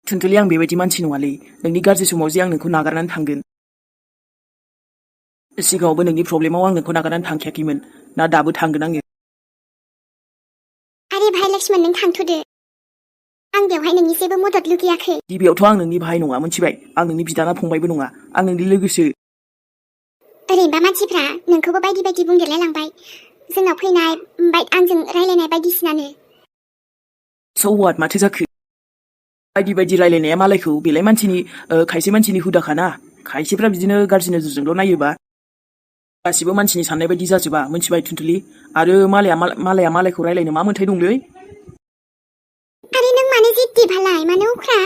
थुनथुलि आं बेबायदि मानसि नङालै नोंनि गाज्रि समाव जे आं नोंखौ नागारनानै थांगोन सिगाङावबो नोंनि प्रब्लेमाव आं नोंखौ नागारनानै थांखायाखैमोन ना दाबो थांगोन आङो अरे भाई लक्ष्मण नों थांथ'दो आं बेवहाय नोंनि जेबो मदद लुगैयाखै गिबियावथ' आं नोंनि भाइ नङा मोनथिबाय आं नोंनि बिदाना फंबायबो नङा आं नोंनि लोगोसो ओरैनोबा मानसिफ्रा नोंखौबो बायदि बायदि बुंदेरलाय लांबाय जोंनाव फैनाय आंजों रायलायनाय बायदिसिनानो सो व्हाट माथो जाखो बायदि बायदि रायलायनाया मालायखौ बेलाय मानसिनि खायसे मानसिनि हुदाखाना खायसेफ्रा बिदिनो गाज्रि नोजोरजोंल' नायोबा गासिबो मानसिनि साननाय बायदि जाजोबा मोनथिबाय थुनथुलि आरो मालाया मालायखौ रायलायनो मा मोन्थाय दंलै आरे नों मानो जिद्दि भालाय मानो उख्रा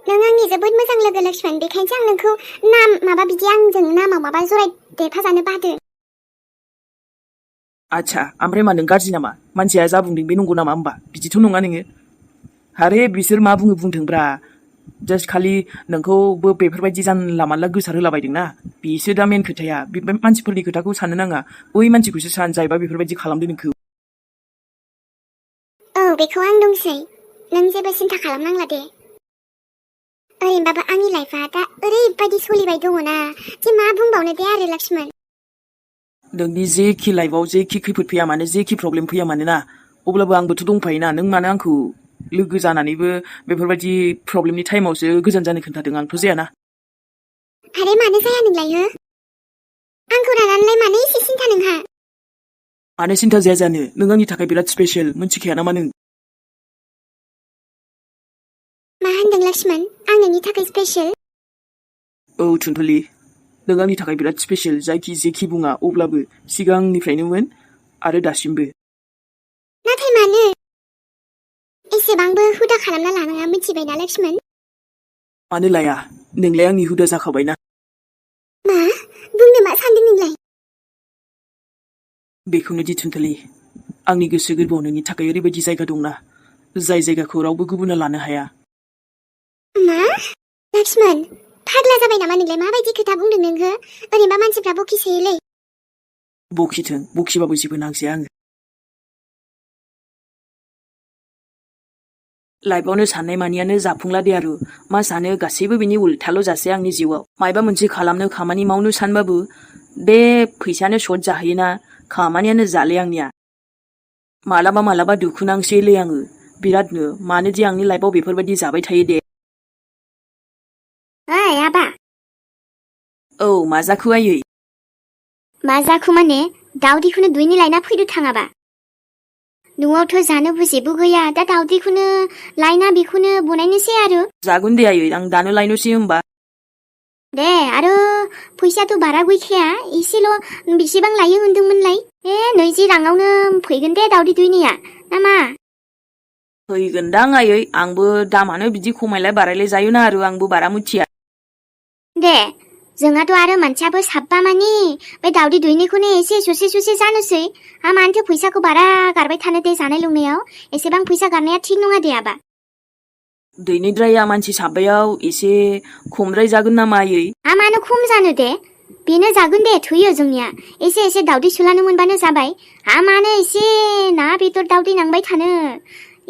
नों आंनि जोबोद मोजां लोगो लक्ष्मण बेखायनोसो आं नोंखौ माबा बिदि आंजों नामाव माबा जराय देरफाजानो बादो आच्छा ओमफ्राय मा नों गाज्रि नामा मानसिया जा बुंदों बे नंगौ नामा होमबा बिदिथ' नङा नोङो आरे बिसोर मा बुङो बुंथोंब्रा जास्ट खालि नोंखौबो बेफोरबायदि जानला मानला गोसार होलाबायदोंना बेसो दा मेन खोथाया बे मानसिफोरनि खोथाखौ साननो नाङा बै मानसिखौसो सान जायबा बेफोरबायदि खालामदों नोंखौ औ बेखौ आं दंसै नों जेबो सिन्था खालामनांला दे ओरैनोबाबो आंनि लाइफआ दा ओरैबायदि सोलिबाय दङना जे मा बुंबावनो दे आरो लक्ष्मण नोंनि जेखि लाइफआव जेखि खैफोद फैया मानो जेखि प्रब्लेम फैया मानो ना अब्लाबो आंबोथ' दंफायोना नों मानो आंखौ लोगो जानानैबो बेफोरबायदि प्रब्लेमनि टाइमावसो गोजान जानो खोन्थादों आंथ' जायाना आरे मानो जाया नोंलाय हो आंखौ लानानैलाय मानो एसे सिन्था नोंहा मानो सिन्था जाया जानो नों आंनि थाखाय बिराद स्पेशल मोनथिखाया नामा नों मा होनदों लक्ष्मण आं नोंनि थाखाय स्पेशल औ थुनथुलि नों आंनि थाखाय बिराद स्पेशल जायखि जेखि बुङा अब्लाबो सिगांनिफ्रायनोमोन आरो दासिमबो नाथाय मानो एसेबांबो हुदा खालामना लानाङा मिथिबायना लक्ष्मण मानो लाया नोंलाय आंनि हुदा जाखाबायना मा बुंनो मा सानदों नोंलाय बेखौनो दि थुनथुलि आंनि गोसो गोरबोआव नोंनि थाखाय ओरैबायदि जायगा दंना जाय जायगाखौ रावबो गुबुना लानो हाया मा लक्ष्मण फाग्ला जाबाय नामा नोंलाय माबायदि खोथा बुंदों नोङो ओरैनोबा मानसिफ्रा बखिसोयोलै बखिथों बखिबाबो जेबो नांजाया आङो लाइफआवनो साननाय मानियानो जाफुंला दे आरो मा सानो गासैबो बिनि उल्थाल' जासै आंनि जिउआव मायबा मोनसे खालामनो खामानि मावनो सानबाबो बे फैसायानो सर्ट जाहैयोना खामानियानो जाले आंनिया मालाबा दुखु नांसैलै आङो बिरादनो मानो दि आंनि लाइफआव बेफोरबायदि जाबाय थायो दे ओइ आबा औ मा जाखो आयै मा जाखो माने दाउदैखौनो दुइनि लायना फैदो थाङाबा न'आवथ' जानोबो जेबो गैया दा दाउदैखौनो लायना बेखौनो बनायनोसै आरो जागोन दे आयै आं दानो लायनोसै होमबा दे आरो फैसायाथ' बारा गैखाया एसेल' बेसेबां लायो होनदोंमोनलाय 20 राङावनो फैगोन दे दाउदै दुइनिया ना मा फैगोनदां आयै आंबो दामानो बिदि खमायलाय बारायलाय जायोना आरो आंबो बारा मिथिया दे जोंहाथ' आरो मानसियाबो साबबा मानि बे दाउदै दुइनिखौनो एसे ससे जानोसै मानोथो फैसाखौ बारा गारबाय थानो दे जानाय लोंनायाव एसेबां फैसा गारनाया थिग नङा दे आबा दैनिद्राया मानसि साब्बायाव एसे खमद्राय जागोन नामा आयै मानो खम जानो दे बेनो जागोन दे थोयो जोंनिया एसे दाउदै सुलानो मोनबानो जाबाय मानो एसे ना बेदर दाउदै नांबाय थानो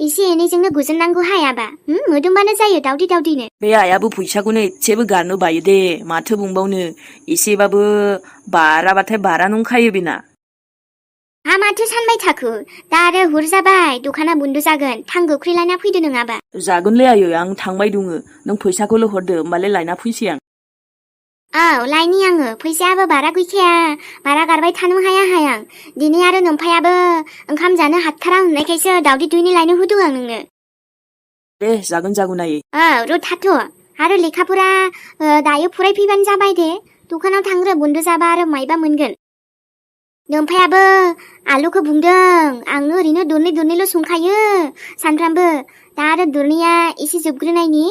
एसे एनैजोंनो गोजोननांगौ हायाबा मोदोमबानो जायो दाउदैनो बे आइयाबो फैसाखौनो एसेबो गारनो बायो दे माथो बुंबावनो एसेबाबो बाराबाथाय बारा नंखायो बेना माथो सानबाय थाखो दा आरो हुर जाबाय दखाना बन्द जागोन थां गोख्रै लायना फैदो नङाबा जागोनलै आयै आं थांबाय दङ नों फैसाखौल' हरदो होमबालाय लायना फैसै आं औ लायनि आङो फैसायाबो बारा गैखाया बारा गारबाय थानो हाया दिनै आरो नोमफायाबो ओंखाम जानो हाथारा होननायखायसो दाउदै दुइनि लायनो होदों आं नोंनो दे जागोन आयै र' थाथ' आरो लेखाफोरा दायो फरायफैबानो जाबाय दे दखानाव थांग्रो बन्द जाबा आरो मायबा मोनगोन नोमफायाबो आलुखौ बुंदों आंनो ओरैनो दरनैल' संखायो सानफ्रामबो दा आरो दरनैया एसे जोबग्रोनायनि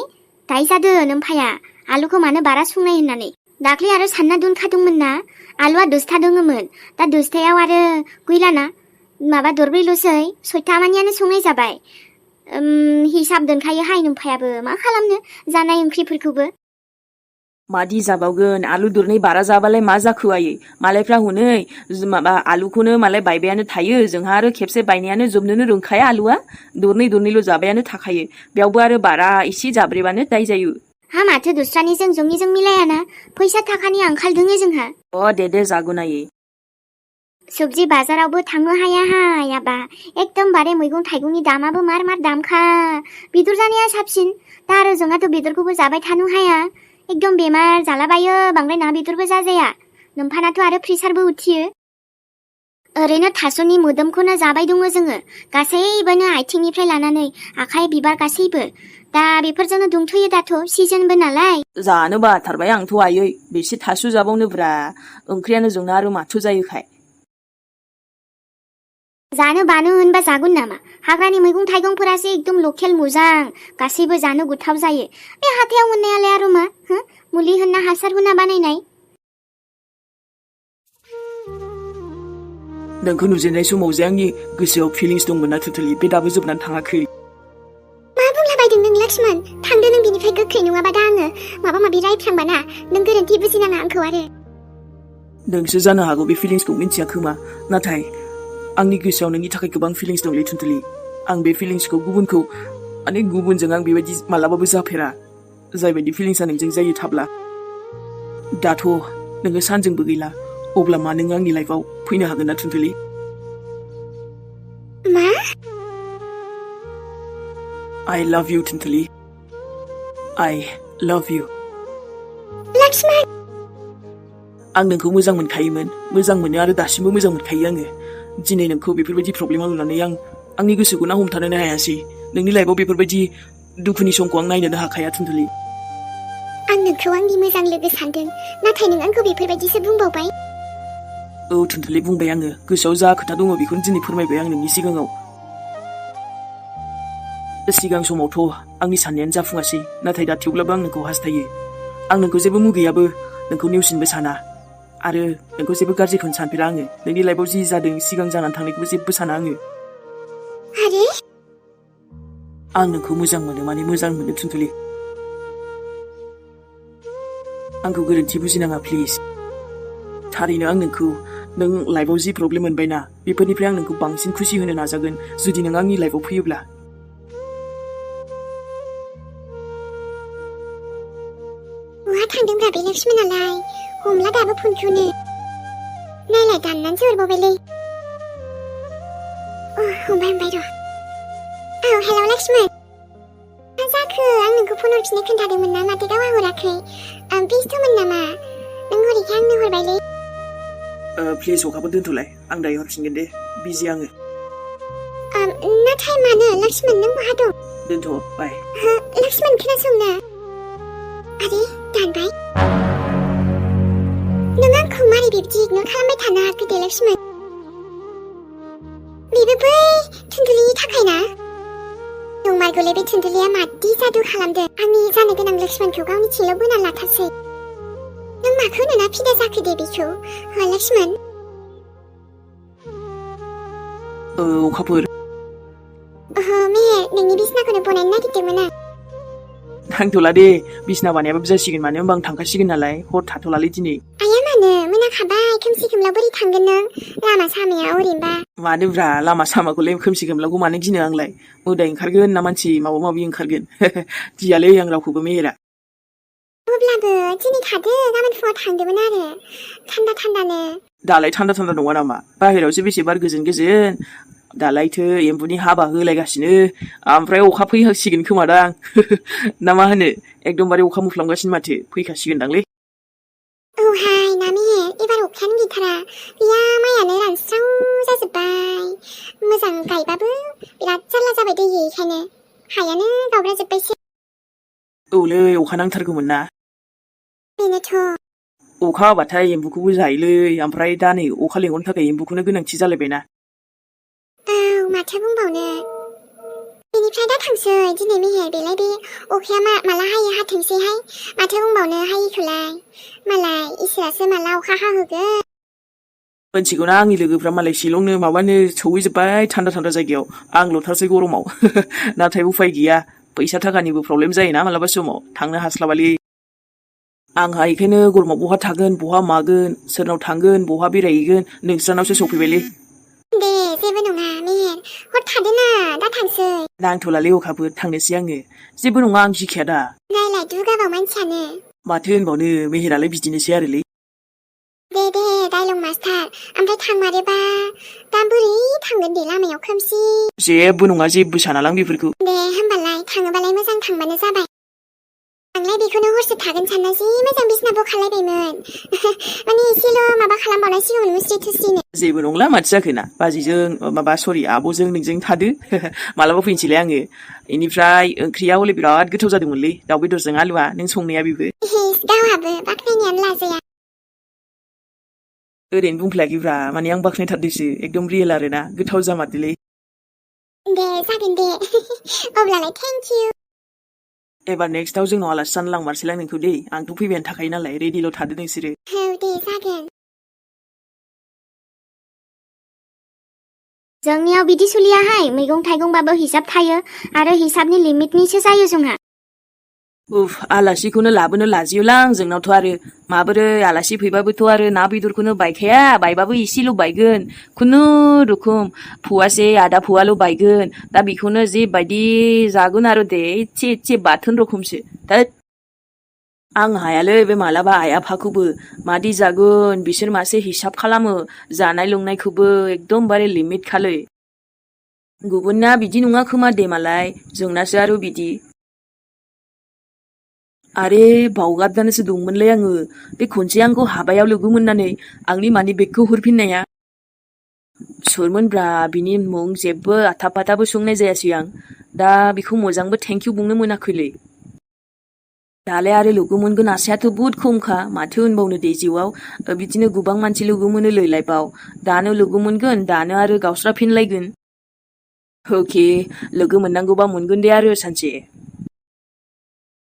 दाय जादों नोमफाया आलुखौ मानो बारा संनाय होननानै दाख्लै आरो सानना दोनखादोंमोन ना आलुआ 10था दङमोन दा 10थायाव आरो गैलाना माबा दरब्रैल'सै 6था मानियानो संनाय जाबाय हिसाब दोनखायो हाय नोमफायाबो मा खालामनो जानाय ओंख्रिफोरखौबो मादि जाबावगोन आलु दरनै बारा जाबालाय मा जाखो आयै मालायफ्रा हनै माबा आलुखौनो मालाय बायबायानो थायो जोंहा आरो खेबसे बायनायानो जोबनोनो रोंखाया आलुआ दरनैल' जाबायानो थाखायो बेयावबो आरो बारा एसे जाब्रेबानो दाय जायो हा माथो दस्रानिजों जोंनिजों मिलायाना फैसा थाखानि आंखाल दोङो जोंहा दे जागोन आयै सबजि बाजारावबो थांनो हाया हायाबा एकदमबारे मैगं थाइगंनि दामाबो मार दामखा बेदर जानाया साबसिन दा आरो जोंहाथ' बेदरखौबो जाबाय थानो हाया एकदम बेमार जालाबायो बांद्राय ना बेदरबो जाजाया नोमफानाथ' आरो प्रेसारबो उथियो ओरैनो थास'नि मोदोमखौनो जाबाय दङ जोङो गासैबोनो आथिंनिफ्राय लानानै आखाइ बिबार गासैबो दा बेफोरजोंनो दुंथ'यो दाथ' सिजनबो नालाय जानो बाथारबाय आंथ' आयै बेसे थास' जाबावनोब्रा ओंख्रियानो जोंना आरो माथो जायोखाय जानो बानो होनबा जागोन नामा हाग्रानि मैगं थाइगंफोरासो एकदम लकेल मोजां गासैबो जानो गोथाव जायो बे हाथायाव मोननायालाय आरो मा मुलि होना हासार होना बानायनाय नोंखौ नुजेननाय समाव जे आंनि गोसोआव फिलिंस दंमोन ना टटेलि बे दाबो जोबनानै थाङाखै मा बुंलाबायदों नों लक्ष्मण थांदो नों बिनिफ्राय गोख्रै नङाबा दा आङो माबा माबि रायफ्लांबाना नों गोरोन्थि बुजिनाङा आंखौ आरो नोंसो जानो हागौ बे फिलिंसखौ मिन्थिया खोमा नाथाय आंनि गोसोआव नोंनि थाखाय गोबां फिलिंस दंलै टुनटुलि आं बे फिलिंसखौ गुबुनजों आं बेबायदि मालाबाबो जाफेरा जायबायदि फिलिंसा नोंजों जायो थाब्ला दाथ' नोङो सानजोंबो गैला अब्ला मा नों आंनि लाइफआव फैनो हागोन ना टुनटुलि मा I love you टुनटुलि I love you Lakshman आं नोंखौ मोजां मोनखायोमोन मोजां मोनो आरो दासिमबो मोजां मोनखायो आङो दिनै नोंखौ बेफोरबायदि प्रब्लेमाव नुनानै आंनि गोसोखौ ना हमथानोनो हायासै नोंनि लाइफआव बेफोरबायदि दुखुनि समखौ आं नायनोनो हाखाया टुनटुलि आं नोंखौ आंनि मोजां लोगो सानदों नाथाय नों आंखौ बेफोरबायदिसो बुंबावबाय औ टुनटुलि बुंबाय आङो गोसोआव जा खोथा दङ बेखौनो दिनै फोरमायबाय आं नोंनि सिगाङाव सिगां समावथ' आंनि साननायानो जाफुङासै नाथाय दा थेवब्लाबो आं नोंखौ हास्थायो आं नोंखौ जेबो मुगैयाबो नोंखौ नेवसिनबो साना आरो नोंखौ जेबो गाज्रिखौनो सानफेरा आङो नोंनि लाइफआव जि जादों सिगां जानानै थांनायखौबो जेबो साना आङो आरे आं नोंखौ मोजां मोनो माने मोजां मोनो टुनटुलि आंखौ गोरोन्थि बुजिनाङा प्लिज थारैनो आं नोंखौ नों लाइफआव जि प्रब्लेम मोनबायना बेफोरनिफ्राय आं नोंखौ बांसिन खुसि होनो नाजागोन जुदि नों आंनि लाइफआव फैयोब्ला बहा थांदोंब्रा बे लक्ष्मणालाय हमला दाबो फनखौनो नायलाय दाननानैसो हरबावबायलै हमबाय र' औ हेल' लक्ष्मण मा जाखो आं नोंखौ फन हरफिननो खोन्थादोंमोन ना माथो गावा हराखै बेस्थ'मोन नामा नों हरैखाय आंनो हरबायलै प्लिज अखाबो दोनथ'लाय आं दायो हरफिनगोन दे बिजि आङो नाथाय मानो लक्ष्मण नों बहा दं दोनथ' बाय लक्ष्मण खोनासंना आरे दानबाय नों आंखौ मारै बिब्दि इगनर खालामबाय थानो हाखो दे लक्ष्मण बेबो बै टुनटुलिनि थाखाय ना नंमारगौलै बे टुनटुलिया मादि जादु खालामदों आंनि जानो गोनां लक्ष्मणखौ गावनि थिंल' बोना लाथारसै नों माखौ नुना फिदा जाखो दे बेखौ लक्ष्मण अखाफोर मेहेर नोंनि बिसनाखौनो बनायनो नागिरदोंमोन आं थांथ'ला दे बिसना बानायाबाबो जासिगोन मानो होनबा आं थांखासिगोन नालाय हर थाथ'लालै दिनै आया मानो मोनाखाबाय खोमसि खोमलाव बोरै थांगोन नों लामा सामाया ओरैनोबा मानोब्रा लामा सामाखौलाय खोमसि खोमलावखौ मानो गिनो आंलाय मोदाय ओंखारगोन ना मानसि माबा माबि ओंखारगोन गियालै आं रावखौबो मेहेरा अब्लाबो दिनै थादो गाबोन फुङाव थांदोंमोन आरो थान्दा थान्दानो दालाय थान्दा थान्दा नङा नामा बाहेरायावसो बेसे बार गोजोन दालायथो एम्बुनि हाबा होलायगासिनो ओमफ्राय अखा फैहांसिगोन खोमादां ना मा होनो एकदमबारे अखा मुफ्लामगासिनो माथो फैखासिगोनदांलै औहाय ना मेहेर एबार अखायानो गैथारा गैया माइयानो रानस्राव जाजोब्बाय मोजां गायबाबो बिराद जारला जाबाय दै गैयैखायनो हायानो गावब्राजोब्बायसो औलै अखा नांथारगौमोन ना बेनोथ' अखा हाबाथाय एम्बुखौबो जायोलै ओमफ्राय दा नै अखा लेंहरनो थाखाय एम्बुखौनो गोनांथि जालायबायना औ माथो बुंबावनो बेनिफ्राय दा थांसै दिनै मेहेर बेलाय बे अखाया माला हायो हाथोंसैहाय माथो बुंबावनो हायिखौलाय मालाय इसोरासो माला अखा हाहोगोन मोनथिगौना आंनि लोगोफ्रा मालाय शिलंनो माबानो सौहैजोब्बाय थान्दा थान्दा जायगायाव आंल'थारसै गरमाव नाथाय उफाय गैया फैसा थाखानिबो प्रब्लेम जायोना मालाबा समाव थांनो हास्लाबालै आंहा इखायनो गरमाव बहा थागोन बहा मागोन सोरनाव थांगोन बहा बेरायहैगोन नोंस्रानावसो सफैबायलै दे जेबो नङा मेहेर हर थादो ना दा थांसै नांथ'लालै अखाफोर थांनोसै आङो जेबो नङा आं गिखाया दा नायलाय दुगाबाव मानसियानो माथो होनबावनो मेहेरालाय बिदिनोसै आरोलै दे दाइलं मास्टार ओमफ्राय थांमारोबा दा बोरै थांगोन दे लामायाव खोमसि जेबो नङा जेबो सानालां बेफोरखौ दे होमबालाय थाङोबालाय मोजां थांबानो जाबाय आंलाय बेखौनो हरसे थागोन सानना जि मोजां बिसनाबो खालायबायमोन माने एसेल' माबा खालामबावनांसिगौमोन मुस्रि थुस्रिनो जेबो नंला माथो जाखोना बाजैजों माबा सरि आब'जों नोंजों थादो मालाबा फैनोसैलाय आङो इनिफ्राय ओंख्रिया हले बिराद गोथाव जादोंमोनलै दाउ बेदरजों आलुआ नों संनाया बेबो गावहाबो बाख्नायनायानो लाजाया ओरैनो बुंफ्लायाखैब्रा माने आं बाख्नायथारदोंसो एकदम रियेल आरोना गोथाव जामारदोलै दे जागोन दे अब्लालाय थेंक इउ एबार नेक्स्टआव जोंनाव आलासि जानो लांमारसैलां नोंखौ दै आंथ' फैबायानो थाखायो नालाय रेडिल' थादो नोंसोरो औ दे जागोन जोंनियाव बिदि सोलियाहाय मैगं थाइगंबाबो हिसाब थायो आरो हिसाबनि लिमिटनिसो जायो जोंहा उफ आलासिखौनो लाबोनो लाजियोलां जोंनावथ' आरो माबोरै आलासि फैबाबोथ' आरो ना बेदरखौनो बायखाया बायबाबो एसेल' बायगोन खुनुरुखुम फुवासे आधा फुवाल' बायगोन दा बेखौनो जेबायदि जागोन आरो दे एसे बाथोन रखमसो थोद आं हायालै बे मालाबा आइ आफाखौबो मादि जागोन बिसोर मासे हिसाब खालामो जानाय लोंनायखौबो एकदमबारे लिमिट खालै गुबुनना बिदि नङा खोमा दे मालाय जोंनासो आरो बिदि आरे बावगारनानैसो दंमोनलै आङो बे खनसे आंखौ हाबायाव लोगो मोननानै आंनि मानि बेगखौ हरफिननाया सोरमोनब्रा बिनि मुं जेबो आथा फाथाबो सोंनाय जायासै आं दा बेखौ मोजांबो थेंक इउ बुंनो मोनाखैलै दालाय आरो लोगो मोनगोन आसायाथ' बुहुद खमखा माथो होनबावनो दे जिउआव बिदिनो गोबां मानसि लोगो मोनोलै लाइफआव दानो लोगो मोनगोन दानो आरो गावस्राफिनलायगोन अके लोगो मोननांगौबा मोनगोन दे आरो सानसे